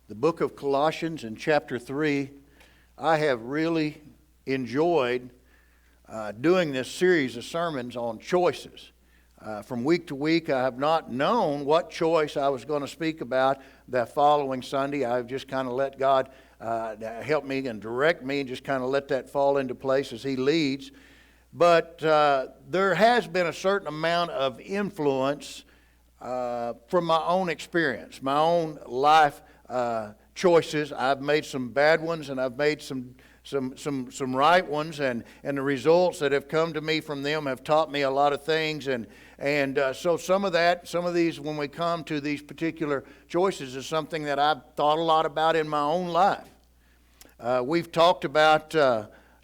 the book of Colossians in chapter 3. I have really enjoyed doing this series of sermons on choices. From week to week, I have not known what choice I was going to speak about that following Sunday. I've just kind of let God help me and direct me and just kind of let that fall into place as He leads. But there has been a certain amount of influence from my own experience, my own life choices. I've made some bad ones and I've made some right ones, and the results that have come to me from them have taught me a lot of things, and so some of these, when we come to these particular choices, is something that I've thought a lot about in my own life. We've talked about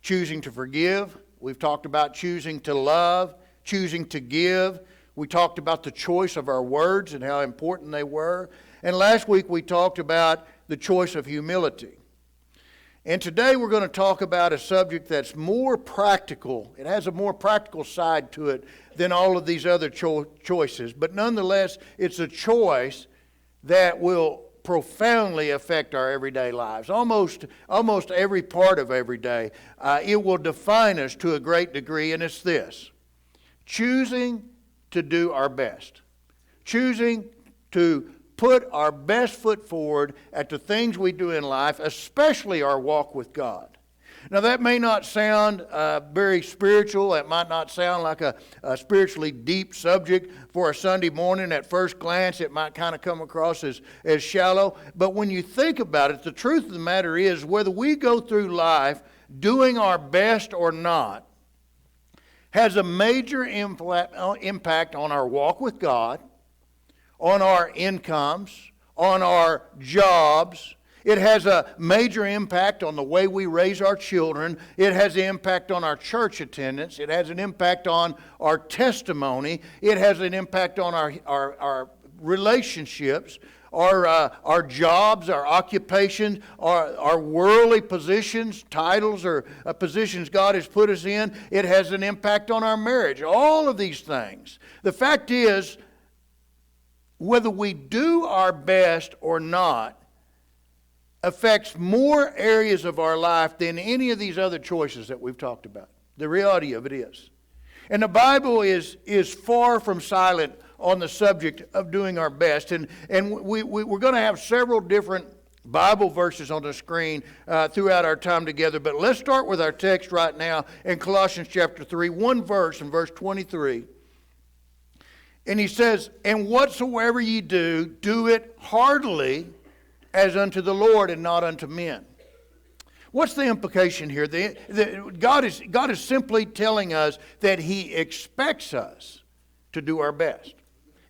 choosing to forgive. We've talked about choosing to love, choosing to give. We talked about the choice of our words and how important they were. And last week we talked about the choice of humility. And today we're going to talk about a subject that's more practical. It has a more practical side to it than all of these other choices. But nonetheless, it's a choice that will profoundly affect our everyday lives. Almost every part of every day. It will define us to a great degree, and it's this: choosing to do our best. Choosing to put our best foot forward at the things we do in life, especially our walk with God. Now, that may not sound very spiritual. It might not sound like a spiritually deep subject for a Sunday morning. At first glance, it might kind of come across as shallow. But when you think about it, the truth of the matter is, whether we go through life doing our best or not, has a major impact on our walk with God, on our incomes, on our jobs. It has a major impact on the way we raise our children. It has an impact on our church attendance. It has an impact on our testimony. It has an impact on our relationships, our jobs, our occupations, our worldly positions, titles, or positions God has put us in. It has an impact on our marriage. All of these things. The fact is, whether we do our best or not affects more areas of our life than any of these other choices that we've talked about. The reality of it is. And the Bible is far from silent on the subject of doing our best. And we're going to have several different Bible verses on the screen throughout our time together. But let's start with our text right now in Colossians chapter 3, one verse in verse 23. And he says, "And whatsoever ye do, do it heartily as unto the Lord and not unto men." What's the implication here? God is simply telling us that He expects us to do our best.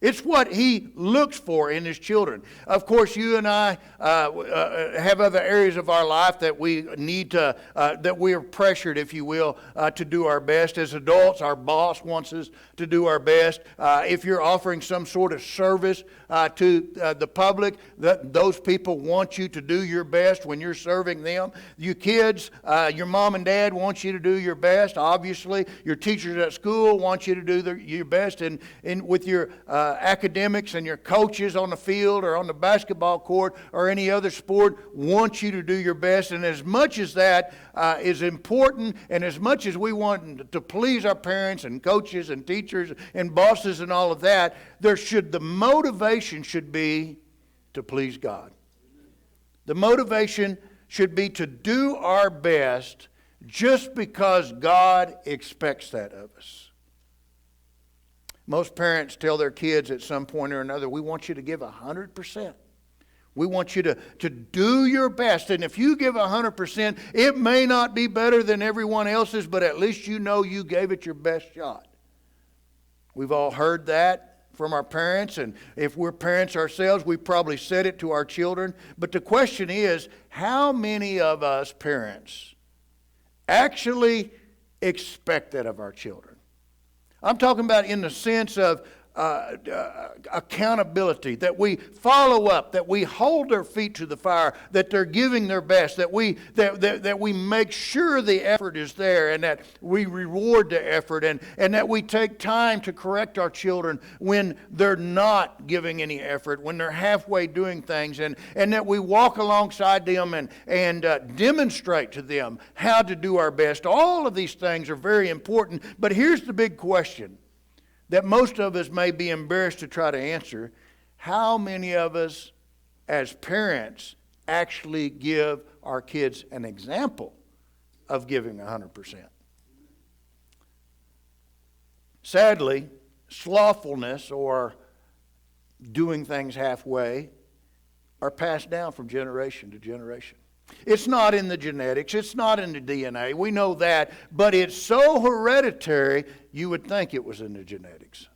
It's what He looks for in His children. Of course, you and I have other areas of our life that we need to, that we are pressured, if you will, to do our best. As adults, our boss wants us to do our best. If you're offering some sort of service to the public, those people want you to do your best when you're serving them. You kids, your mom and dad want you to do your best, obviously. Your teachers at school want you to do your best. And with your academics, and your coaches on the field or on the basketball court or any other sport want you to do your best. And as much as that is important, and as much as we want to please our parents and coaches and teachers and bosses and all of that, the motivation should be to please God. The motivation should be to do our best just because God expects that of us. Most parents tell their kids at some point or another, we want you to give 100%. We want you to do your best. And if you give 100%, it may not be better than everyone else's, but at least you know you gave it your best shot. We've all heard that from our parents, and if we're parents ourselves, we probably said it to our children. But the question is, how many of us parents actually expect that of our children? I'm talking about in the sense of accountability, that we follow up, that we hold their feet to the fire, that they're giving their best, that we make sure the effort is there, and that we reward the effort, and that we take time to correct our children when they're not giving any effort, when they're halfway doing things, and that we walk alongside them and demonstrate to them how to do our best. All of these things are very important, but here's the big question that most of us may be embarrassed to try to answer. How many of us as parents actually give our kids an example of giving 100%? Sadly, slothfulness or doing things halfway are passed down from generation to generation. It's not in the genetics, it's not in the DNA, we know that, but it's so hereditary, you would think it was in the genetics.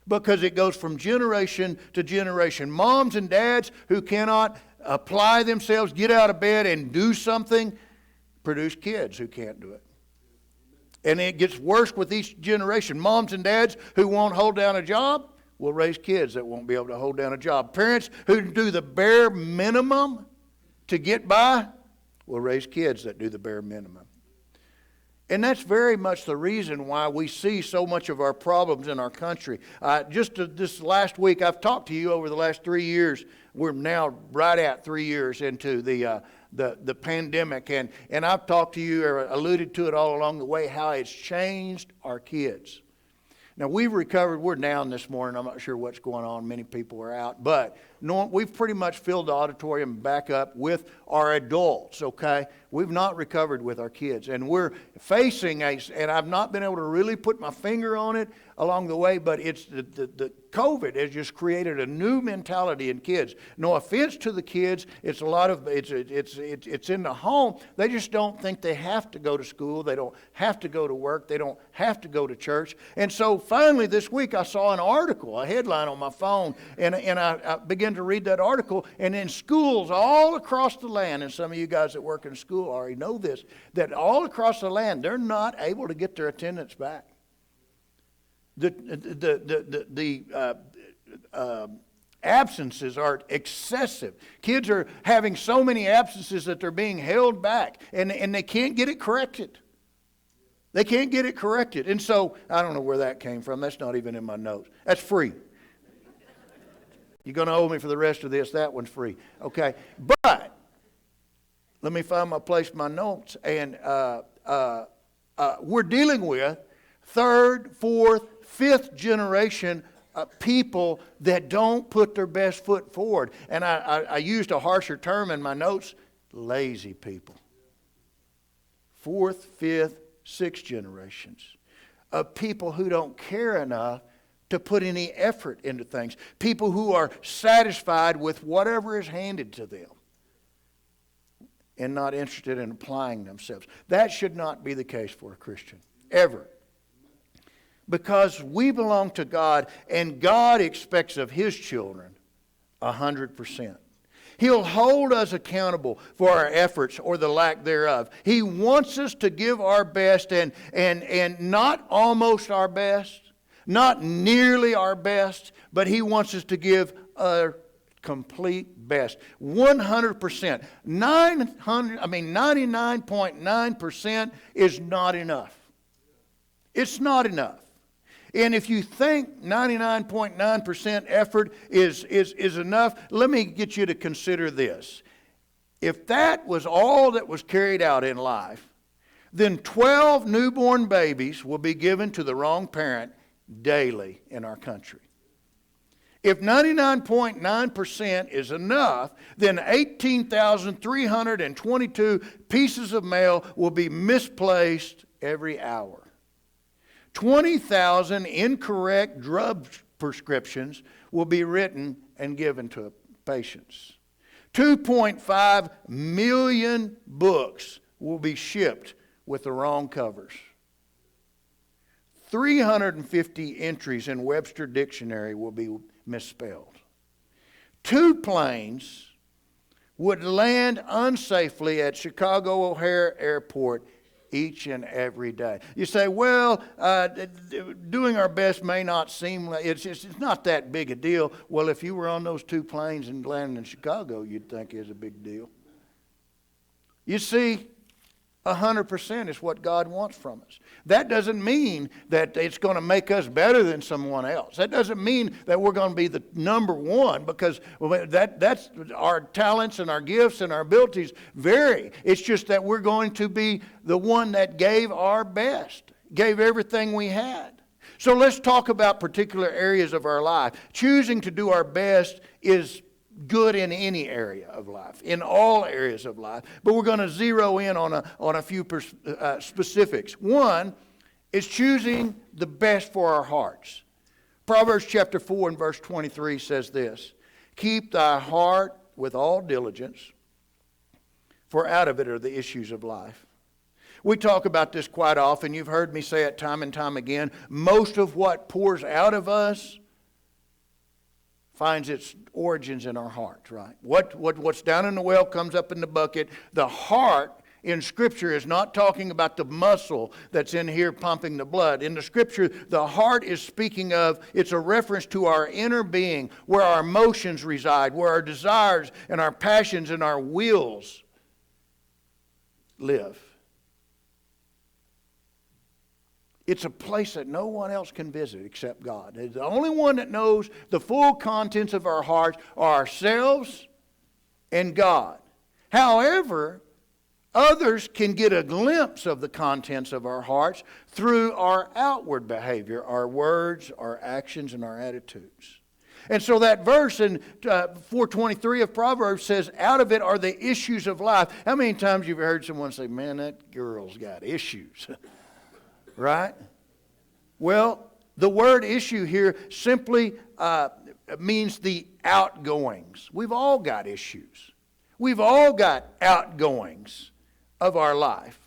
Because it goes from generation to generation. Moms and dads who cannot apply themselves, get out of bed and do something, produce kids who can't do it. And it gets worse with each generation. Moms and dads who won't hold down a job will raise kids that won't be able to hold down a job. Parents who do the bare minimum to get by will raise kids that do the bare minimum. And that's very much the reason why we see so much of our problems in our country. Just this last week, I've talked to you over the last 3 years. We're now right at 3 years into the pandemic. And I've talked to you or alluded to it all along the way, how it's changed our kids. Now, we've recovered. We're down this morning. I'm not sure what's going on. Many people are out. But we've pretty much filled the auditorium back up with our adults, okay? We've not recovered with our kids. And we're facing and I've not been able to really put my finger on it along the way, but it's the COVID has just created a new mentality in kids. No offense to the kids. It's a lot of, it's in the home. They just don't think they have to go to school. They don't have to go to work. They don't have to go to church. And so finally this week I saw an article, a headline on my phone, and I began to read that article, and in schools all across the land, and some of you guys that work in school already know this, that all across the land, they're not able to get their attendance back. The absences are excessive. Kids are having so many absences that they're being held back, and they can't get it corrected. They can't get it corrected. And so, I don't know where that came from. That's not even in my notes. That's free. You're going to owe me for the rest of this. That one's free. Okay. But, let me find my place in my notes. And we're dealing with third, fourth, fifth generation people that don't put their best foot forward. And I used a harsher term in my notes, lazy people. Fourth, fifth, sixth generations of people who don't care enough to put any effort into things. People who are satisfied with whatever is handed to them and not interested in applying themselves. That should not be the case for a Christian, ever. Because we belong to God, and God expects of His children 100%. He'll hold us accountable for our efforts or the lack thereof. He wants us to give our best and not almost our best, not nearly our best, but He wants us to give our complete best. 100%. 99.9% is not enough. It's not enough. And if you think 99.9% effort is enough, let me get you to consider this. If that was all that was carried out in life, then 12 newborn babies will be given to the wrong parent daily in our country. If 99.9% is enough, then 18,322 pieces of mail will be misplaced every hour. 20,000 incorrect drug prescriptions will be written and given to patients. 2.5 million books will be shipped with the wrong covers. 350 entries in Webster Dictionary will be misspelled. 2 planes would land unsafely at Chicago O'Hare Airport each and every day. You say, well, doing our best may not seem like it's not that big a deal. Well, if you were on those 2 planes and landed in Chicago, you'd think it's a big deal. You see, 100% is what God wants from us. That doesn't mean that it's going to make us better than someone else. That doesn't mean that we're going to be the number one, because that's our talents and our gifts and our abilities vary. It's just that we're going to be the one that gave our best, gave everything we had. So let's talk about particular areas of our life. Choosing to do our best is good in any area of life, in all areas of life. But we're going to zero in on a few specifics. One is choosing the best for our hearts. Proverbs chapter 4 and verse 23 says this: keep thy heart with all diligence, for out of it are the issues of life. We talk about this quite often. You've heard me say it time and time again. Most of what pours out of us finds its origins in our heart, right? What's down in the well comes up in the bucket. The heart in Scripture is not talking about the muscle that's in here pumping the blood. In the Scripture, the heart is speaking of, it's a reference to our inner being, where our emotions reside, where our desires and our passions and our wills live. It's a place that no one else can visit except God. The only one that knows the full contents of our hearts are ourselves and God. However, others can get a glimpse of the contents of our hearts through our outward behavior, our words, our actions, and our attitudes. And so that verse in 4:23 of Proverbs says, out of it are the issues of life. How many times have you heard someone say, man, that girl's got issues? Right? Well, the word issue here simply means the outgoings. We've all got issues. We've all got outgoings of our life.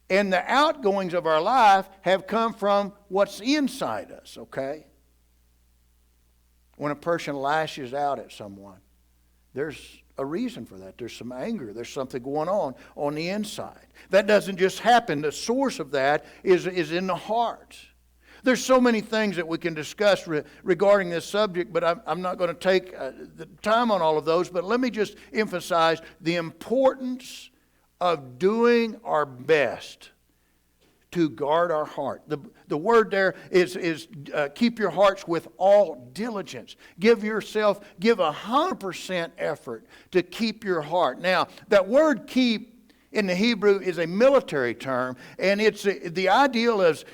And the outgoings of our life have come from what's inside us, okay? When a person lashes out at someone, there's a reason for that. There's some anger. There's something going on the inside. That doesn't just happen. The source of that is in the heart. There's so many things that we can discuss regarding this subject, but I'm not going to take the time on all of those. But let me just emphasize the importance of doing our best to guard our heart. The word there is keep your hearts with all diligence. Give 100% effort to keep your heart. Now, that word keep in the Hebrew is a military term, and it's the ideal is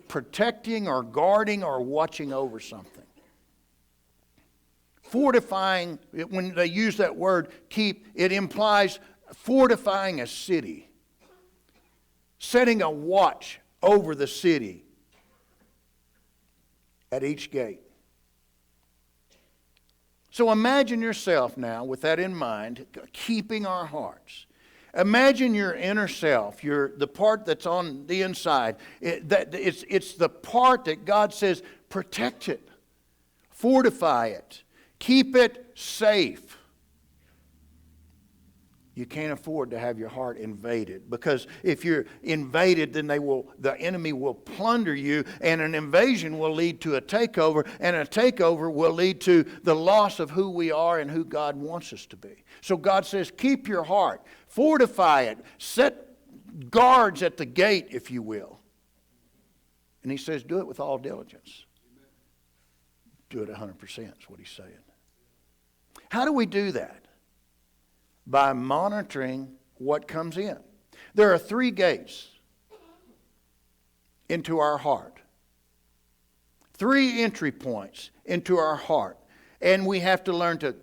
protecting or guarding or watching over something. Fortifying, when they use that word keep, it implies fortifying a city. Setting a watch over the city at each gate. So imagine yourself now, with that in mind, keeping our hearts. Imagine your inner self, the part that's on the inside. It's the part that God says, protect it, fortify it, keep it safe. You can't afford to have your heart invaded, because if you're invaded, then the enemy will plunder you, and an invasion will lead to a takeover, and a takeover will lead to the loss of who we are and who God wants us to be. So God says, keep your heart, fortify it, set guards at the gate, if you will. And He says, do it with all diligence. Do it 100%, is what He's saying. How do we do that? By monitoring what comes in. There are 3 gates into our heart. 3 entry points into our heart. And we have to learn to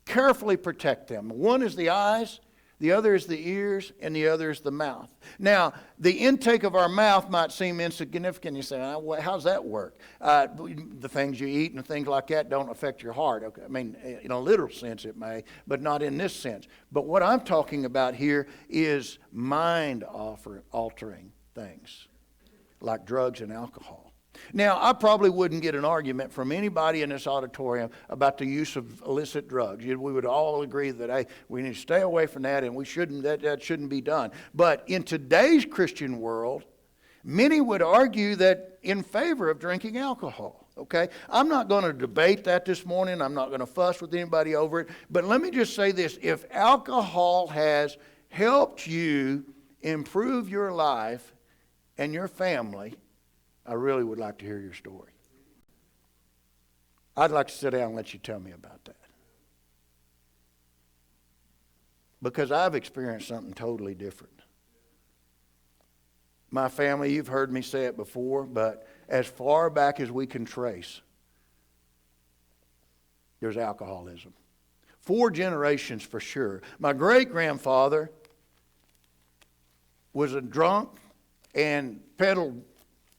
carefully protect them. One is the eyes, the other is the ears, and the other is the mouth. Now, the intake of our mouth might seem insignificant. You say, how's that work? The things you eat and things like that don't affect your heart. Okay. I mean, in a literal sense it may, but not in this sense. But what I'm talking about here is mind-altering things, like drugs and alcohol. Now, I probably wouldn't get an argument from anybody in this auditorium about the use of illicit drugs. We would all agree that, hey, we need to stay away from that, and that shouldn't be done. But in today's Christian world, many would argue that in favor of drinking alcohol. Okay? I'm not going to debate that this morning. I'm not going to fuss with anybody over it. But let me just say this. If alcohol has helped you improve your life and your family, I really would like to hear your story. I'd like to sit down and let you tell me about that. Because I've experienced something totally different. My family, you've heard me say it before, but as far back as we can trace, there's alcoholism. 4 generations for sure. My great-grandfather was a drunk and peddled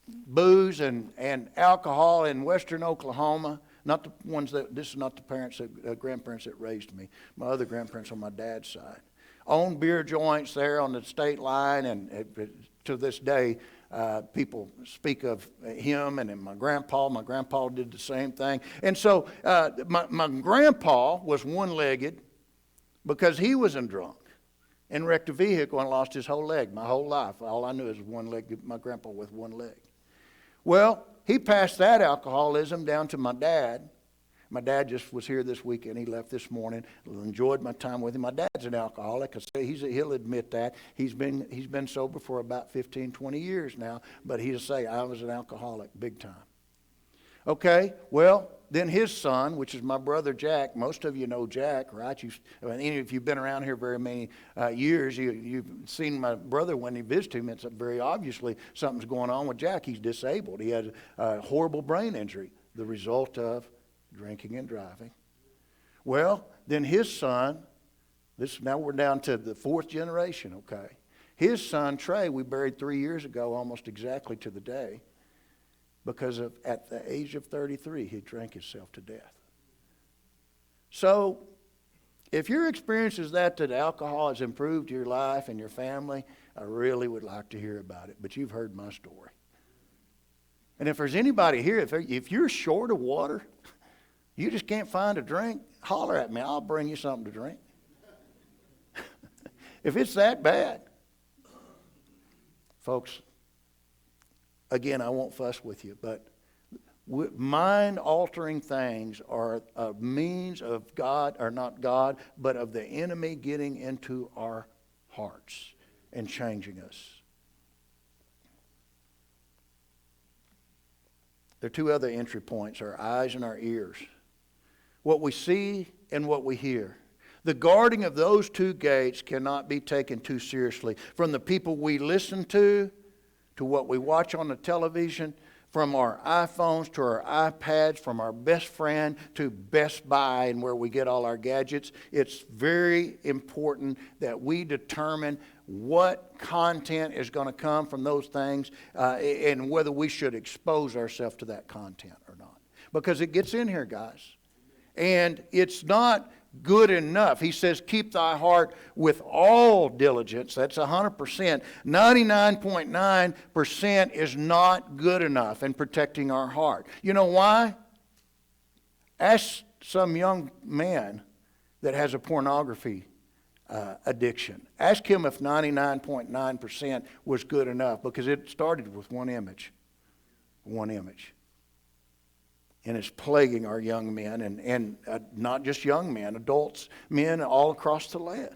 booze and alcohol in western Oklahoma. This is not the grandparents that raised me. My other grandparents on my dad's side. Owned beer joints there on the state line, and to this day, people speak of him and my grandpa. My grandpa did the same thing. And so my grandpa was one-legged because he was a drunk and wrecked a vehicle and lost his whole leg. My whole life, all I knew is one leg. My grandpa with one leg. Well, he passed that alcoholism down to my dad. My dad just was here this weekend. He left this morning. Enjoyed my time with him. My dad's an alcoholic. He'll admit that. He's been sober for about 15, 20 years now. But he'll say, I was an alcoholic big time. Okay, well, then his son, which is my brother Jack. Most of you know Jack, right? If you've been around here very many years, you've seen my brother when he visited him. It's very obviously something's going on with Jack. He's disabled. He has a horrible brain injury, the result of drinking and driving. Well, then his son, now we're down to the 4th generation, okay? His son, Trey, we buried 3 years ago, almost exactly to the day, because at the age of 33, he drank himself to death. So, if your experience is that alcohol has improved your life and your family, I really would like to hear about it. But you've heard my story. And if there's anybody here, if you're short of water, you just can't find a drink, holler at me. I'll bring you something to drink. If it's that bad. Folks, again, I won't fuss with you, but mind-altering things are a means of God, or not God, but of the enemy getting into our hearts and changing us. There are 2 other entry points, our eyes and our ears. What we see and what we hear. The guarding of those 2 gates cannot be taken too seriously. From the people we listen to what we watch on the television, from our iPhones to our iPads, from our best friend to Best Buy and where we get all our gadgets. It's very important that we determine what content is going to come from those things and whether we should expose ourselves to that content or not. Because it gets in here, guys. And it's not good enough. He says, keep thy heart with all diligence. That's 100%. 99.9% is not good enough in protecting our heart. You know why? Ask some young man that has a pornography addiction. Ask him if 99.9% was good enough, because it started with one image. One image. And it's plaguing our young men, and not just young men, adults, men all across the land.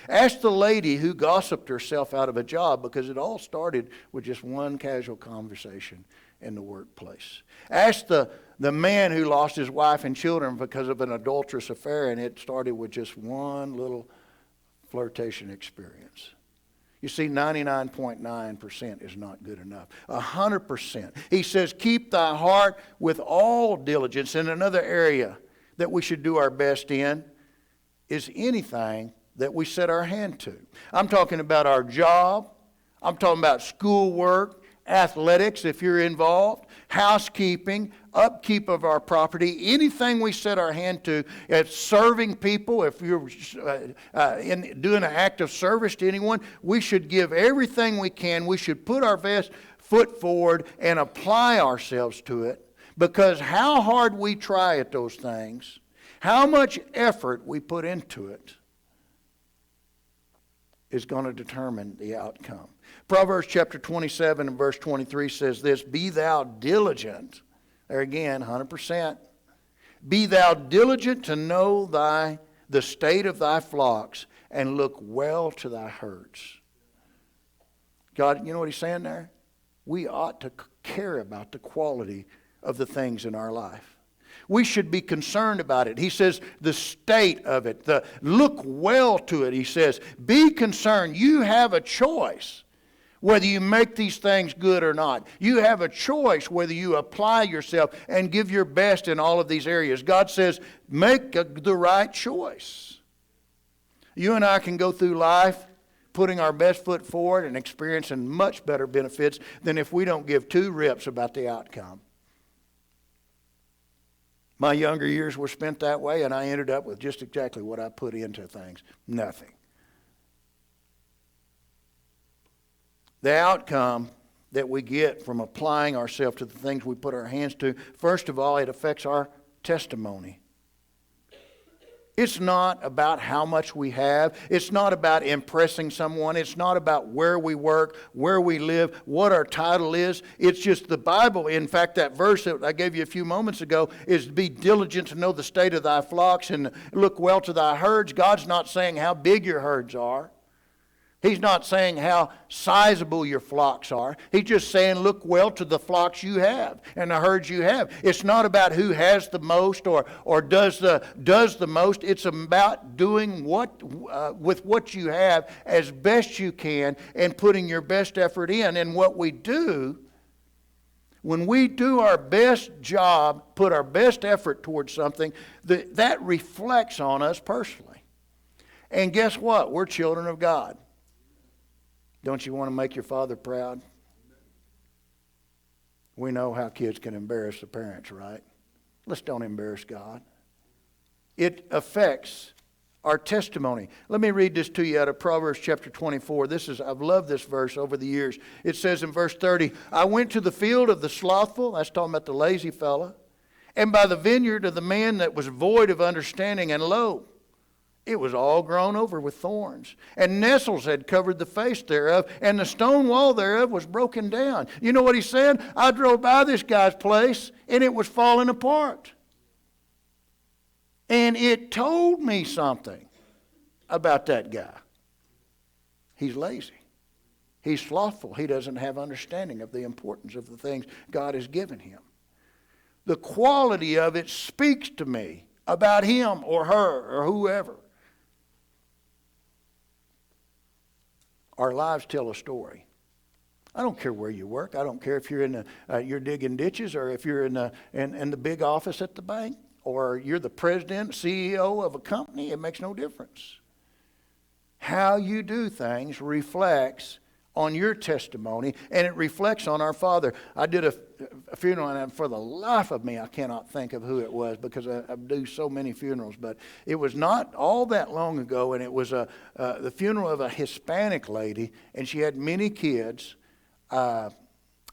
Ask the lady who gossiped herself out of a job, because it all started with just one casual conversation in the workplace. Ask the man who lost his wife and children because of an adulterous affair, and it started with just one little flirtation experience. You see, 99.9% is not good enough. 100%. He says, keep thy heart with all diligence. And another area that we should do our best in is anything that we set our hand to. I'm talking about our job. I'm talking about schoolwork, athletics if you're involved, housekeeping, upkeep of our property, anything we set our hand to, at serving people, if you're doing an act of service to anyone, we should give everything we can. We should put our best foot forward and apply ourselves to it, because how hard we try at those things, how much effort we put into it, is going to determine the outcome. Proverbs chapter 27 and verse 23 says this, "Be thou diligent," there again, 100%. "Be thou diligent to know the state of thy flocks, and look well to thy herds." God, you know what he's saying there? We ought to care about the quality of the things in our life. We should be concerned about it. He says the state of it, look well to it. He says, be concerned. You have a choice whether you make these things good or not. You have a choice whether you apply yourself and give your best in all of these areas. God says, make the right choice. You and I can go through life putting our best foot forward and experiencing much better benefits than if we don't give two rips about the outcome. My younger years were spent that way, and I ended up with just exactly what I put into things. Nothing. The outcome that we get from applying ourselves to the things we put our hands to, first of all, it affects our testimony. It's not about how much we have. It's not about impressing someone. It's not about where we work, where we live, what our title is. It's just the Bible. In fact, that verse that I gave you a few moments ago is, be diligent to know the state of thy flocks and look well to thy herds. God's not saying how big your herds are. He's not saying how sizable your flocks are. He's just saying look well to the flocks you have and the herds you have. It's not about who has the most or does the most. It's about doing with what you have as best you can and putting your best effort in. And what we do, when we do our best job, put our best effort towards something, that reflects on us personally. And guess what? We're children of God. Don't you want to make your father proud? We know how kids can embarrass the parents, right? Let's don't embarrass God. It affects our testimony. Let me read this to you out of Proverbs chapter 24. I've loved this verse over the years. It says in verse 30, "I went to the field of the slothful," that's talking about the lazy fella, "and by the vineyard of the man that was void of understanding, and lo, it was all grown over with thorns, and nettles had covered the face thereof, and the stone wall thereof was broken down." You know what he said? I drove by this guy's place, and it was falling apart. And it told me something about that guy. He's lazy. He's slothful. He doesn't have understanding of the importance of the things God has given him. The quality of it speaks to me about him or her or whoever. Our lives tell a story. I don't care where you work. I don't care if you're you're digging ditches, or if you're in the big office at the bank, or you're the president, CEO of a company. It makes no difference. How you do things reflects on your testimony, and it reflects on our Father. I did a funeral, and for the life of me, I cannot think of who it was, because I do so many funerals. But it was not all that long ago, and it was the funeral of a Hispanic lady, and she had many kids.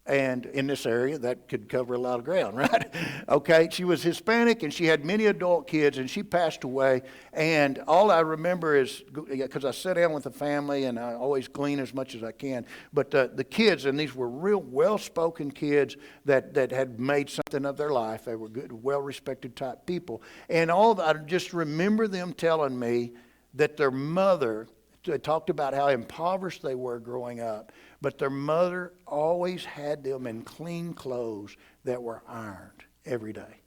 And in this area, that could cover a lot of ground, right? Okay, she was Hispanic, and she had many adult kids, and she passed away. And all I remember is, because I sit down with the family, and I always glean as much as I can, but the kids, and these were real well-spoken kids that had made something of their life. They were good, well-respected type people. And I just remember them telling me that their mother, they talked about how impoverished they were growing up, but their mother always had them in clean clothes that were ironed every day.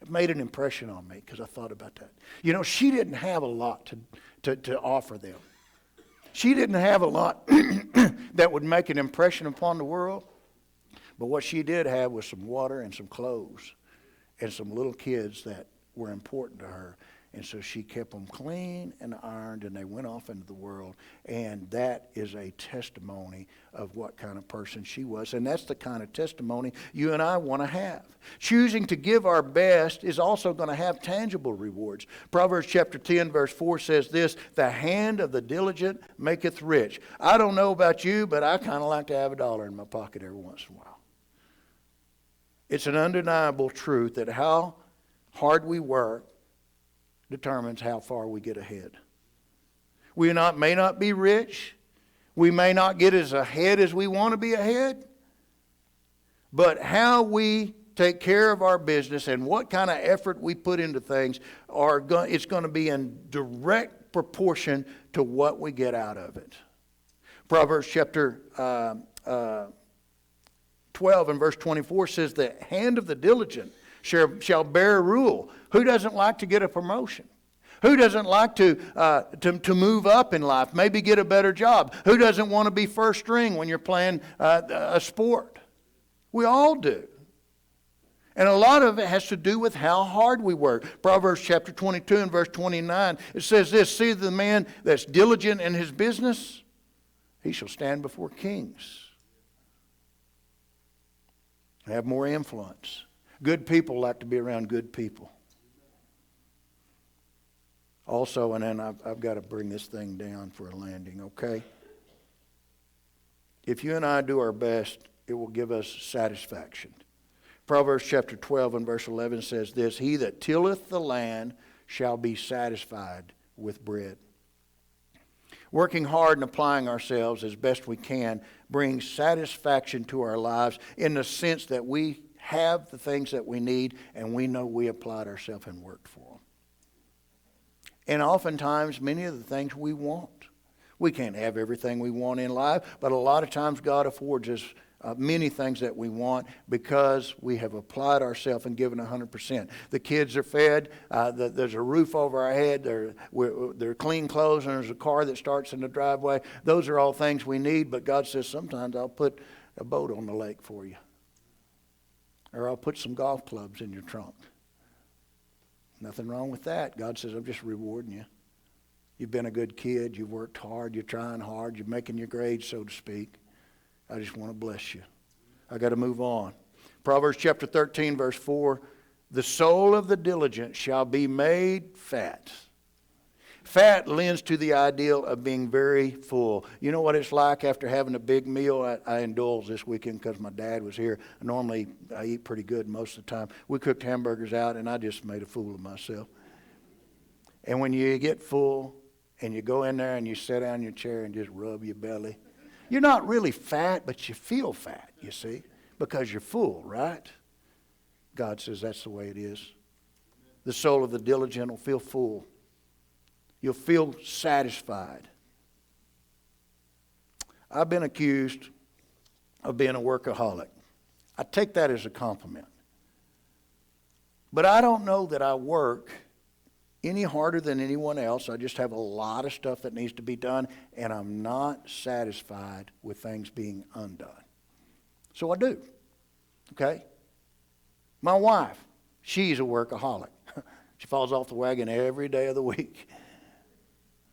It made an impression on me, because I thought about that. You know, she didn't have a lot to offer them. She didn't have a lot that would make an impression upon the world, but what she did have was some water and some clothes and some little kids that were important to her. And so she kept them clean and ironed, and they went off into the world. And that is a testimony of what kind of person she was. And that's the kind of testimony you and I want to have. Choosing to give our best is also going to have tangible rewards. Proverbs chapter 10, verse 4 says this, "The hand of the diligent maketh rich." I don't know about you, but I kind of like to have $1 in my pocket every once in a while. It's an undeniable truth that how hard we work determines how far we get ahead. We may not be rich. We may not get as ahead as we want to be ahead. But how we take care of our business and what kind of effort we put into things, it's going to be in direct proportion to what we get out of it. Proverbs chapter 12 and verse 24 says, "The hand of the diligent shall bear rule." Who doesn't like to get a promotion? Who doesn't like to move up in life, maybe get a better job? Who doesn't want to be first string when you're playing a sport? We all do. And a lot of it has to do with how hard we work. Proverbs chapter 22 and verse 29, it says this, "See the man that's diligent in his business, he shall stand before kings." Have more influence. Good people like to be around good people. Also, and then I've got to bring this thing down for a landing, okay? If you and I do our best, it will give us satisfaction. Proverbs chapter 12 and verse 11 says this, "He that tilleth the land shall be satisfied with bread." Working hard and applying ourselves as best we can brings satisfaction to our lives in the sense that we have the things that we need and we know we applied ourselves and worked for them. And oftentimes, many of the things we want. We can't have everything we want in life, but a lot of times God affords us many things that we want because we have applied ourselves and given 100%. The kids are fed, there's a roof over our head, there are clean clothes, and there's a car that starts in the driveway. Those are all things we need, but God says sometimes I'll put a boat on the lake for you. Or I'll put some golf clubs in your trunk. Nothing wrong with that. God says, I'm just rewarding you. You've been a good kid. You've worked hard. You're trying hard. You're making your grades, so to speak. I just want to bless you. I got to move on. Proverbs chapter 13, verse 4. "The soul of the diligent shall be made fat." Fat lends to the ideal of being very full. You know what it's like after having a big meal? I indulged this weekend because my dad was here. Normally, I eat pretty good most of the time. We cooked hamburgers out, and I just made a fool of myself. And when you get full, and you go in there and you sit down in your chair and just rub your belly, you're not really fat, but you feel fat, you see, because you're full, right? God says that's the way it is. The soul of the diligent will feel full. You'll feel satisfied. I've been accused of being a workaholic. I take that as a compliment. But I don't know that I work any harder than anyone else. I just have a lot of stuff that needs to be done, and I'm not satisfied with things being undone. So I do. Okay? My wife, she's a workaholic. She falls off the wagon every day of the week.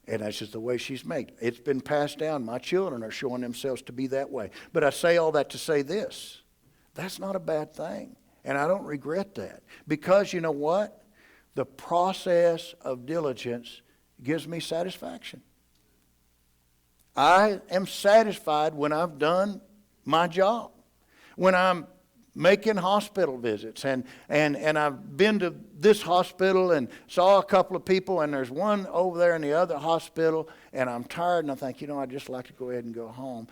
And that's just the way she's made. It's been passed down. My children are showing themselves to be that way. But I say all that to say this. That's not a bad thing. And I don't regret that. Because you know what? The process of diligence gives me satisfaction. I am satisfied when I've done my job. When I'm making hospital visits. And I've been to this hospital and saw a couple of people, and there's one over there in the other hospital, and I'm tired, and I think, I'd just like to go ahead and go home.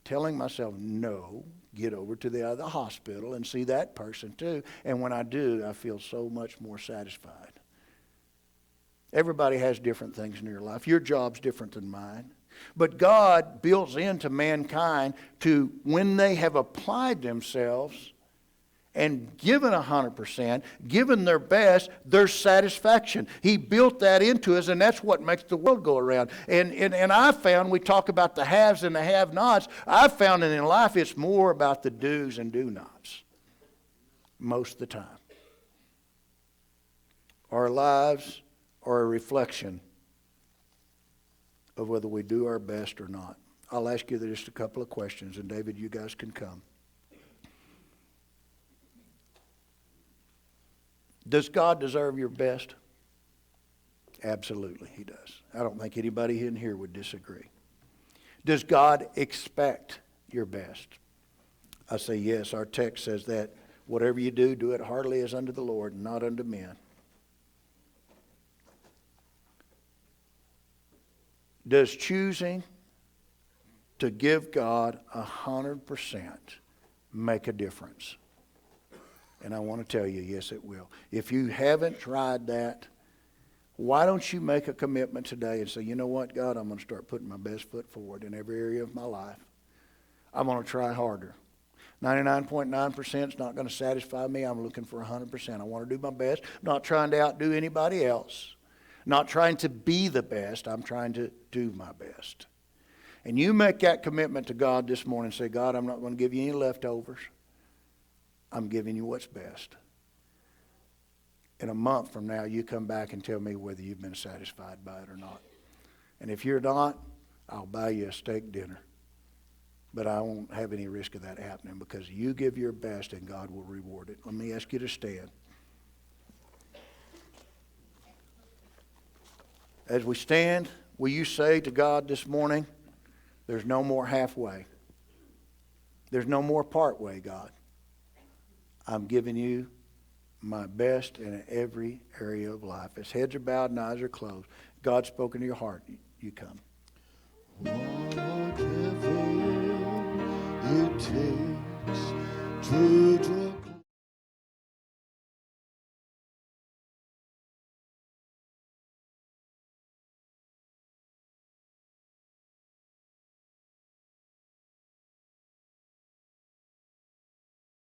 Telling myself, no, get over to the other hospital and see that person too. And when I do, I feel so much more satisfied. Everybody has different things in your life. Your job's different than mine. But God builds into mankind to, when they have applied themselves and given 100%, given their best, there's satisfaction. He built that into us, and that's what makes the world go around. And I found, we talk about the haves and the have-nots, I've found that in life it's more about the do's and do-nots most of the time. Our lives or a reflection of whether we do our best or not? I'll ask you just a couple of questions, and David, you guys can come. Does God deserve your best? Absolutely, He does. I don't think anybody in here would disagree. Does God expect your best? I say yes. Our text says that whatever you do, do it heartily as unto the Lord and not unto men. Does choosing to give God 100% make a difference? And I want to tell you, yes, it will. If you haven't tried that, why don't you make a commitment today and say, you know what, God, I'm going to start putting my best foot forward in every area of my life. I'm going to try harder. 99.9% is not going to satisfy me. I'm looking for 100%. I want to do my best. I'm not trying to outdo anybody else. Not trying to be the best. I'm trying to do my best. And you make that commitment to God this morning and say, God, I'm not going to give you any leftovers. I'm giving you what's best. In a month from now, you come back and tell me whether you've been satisfied by it or not. And if you're not, I'll buy you a steak dinner. But I won't have any risk of that happening because you give your best and God will reward it. Let me ask you to stand. As we stand, will you say to God this morning, there's no more halfway. There's no more part way, God. I'm giving you my best in every area of life. As heads are bowed and eyes are closed, God's spoken to your heart. You come. Whatever it takes to do